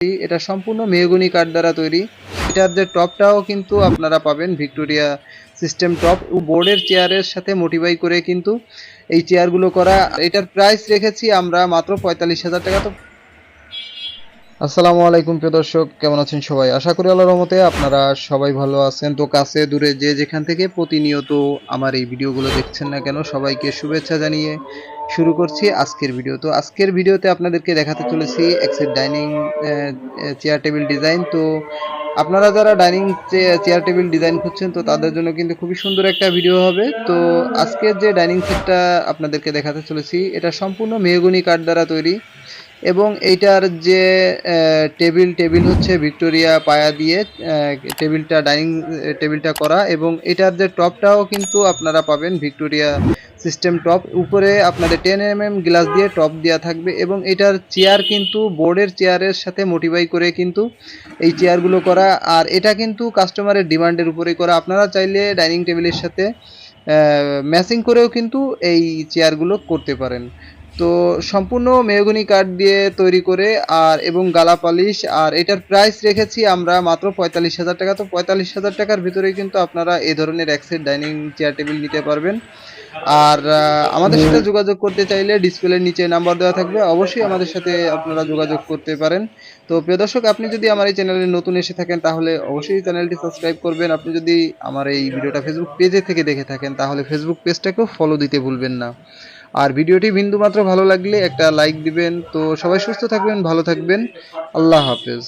এটা সম্পূর্ণ মেহগনি কাঠ দ্বারা তৈরি। এটার যে টপটাও কিন্তু আপনারা পাবেন ভিক্টোরিয়া সিস্টেম টপ। বোর্ডের চেয়ারের সাথে মোটিফাই করে কিন্তু এই চেয়ারগুলো করা। এটার প্রাইস রেখেছি আমরা মাত্র 45,000 টাকা। তো আসসালামু আলাইকুম প্রিয় দর্শক, কেমন আছেন সবাই? আশা করি আল্লাহর রহমতে আপনারা সবাই ভালো আছেন। তো কাছে দূরে যে যেখান থেকে প্রতিনিয়ত আমার এই ভিডিওগুলো দেখছেন না কেন, সবাইকে শুভেচ্ছা জানিয়ে শুরু করছি আজকের ভিডিও। তো আজকের ভিডিওতে আপনাদেরকে দেখাতে চলেছি exact dining chair table design. তো আপনারা যারা ডাইনিং চেয়ার টেবিল ডিজাইন খুঁজছেন, তো তাদের জন্য কিন্তু খুবই সুন্দর একটা ভিডিও হবে। তো আজকের যে ডাইনিং সেটটা আপনাদেরকে দেখাতে চলেছি, এটা সম্পূর্ণ মেহগনি কাঠ দ্বারা তৈরি এবং এইটার যে টেবিল হচ্ছে ভিক্টোরিয়া পায়া দিয়ে ডাইনিং টেবিলটা করা, এবং এটার যে টপটাও কিন্তু আপনারা পাবেন ভিক্টোরিয়া সিস্টেম টপ। উপরে আপনাদের 10 mm গ্লাস দিয়ে টপ দেওয়া থাকবে এবং এটার চেয়ার কিন্তু বোর্ডের চেয়ারের সাথে মোটিফাই করে কিন্তু এই চেয়ারগুলো করা। আর এটা কিন্তু কাস্টমারের ডিমান্ডের উপরেই করা। আপনারা চাইলে ডাইনিং টেবিলের সাথে ম্যাচিং করেও কিন্তু এই চেয়ারগুলো করতে পারেন। তো সম্পূর্ণ মেহগনি কাঠ দিয়ে তৈরি করে আর এবং গালা পালিশ। আর এটার প্রাইস রেখেছি আমরা মাত্র 45,000 টাকা। তো 45,000 টাকার ভিতরে কিন্তু আপনারা এই ধরনের এক্সেট ডাইনিং চেয়ার টেবিল নিতে পারবেন। আর আমাদের সাথে যোগাযোগ করতে চাইলে ডিসপ্লের নিচে নাম্বার দেওয়া থাকবে, অবশ্যই আমাদের সাথে আপনারা যোগাযোগ করতে পারেন। তো প্রিয় দর্শক, আপনি যদি আমার এই চ্যানেলে নতুন এসে থাকেন তাহলে অবশ্যই চ্যানেলটি সাবস্ক্রাইব করবেন। আপনি যদি আমার এই ভিডিওটা ফেসবুক পেজে থেকে দেখে থাকেন তাহলে ফেসবুক পেজটাকেও ফলো দিতে ভুলবেন না। আর ভিডিওটি বিন্দুমাত্র ভালো লাগলে একটা লাইক দিবেন। তো সবাই সুস্থ থাকবেন, ভালো থাকবেন, আল্লাহ হাফেজ।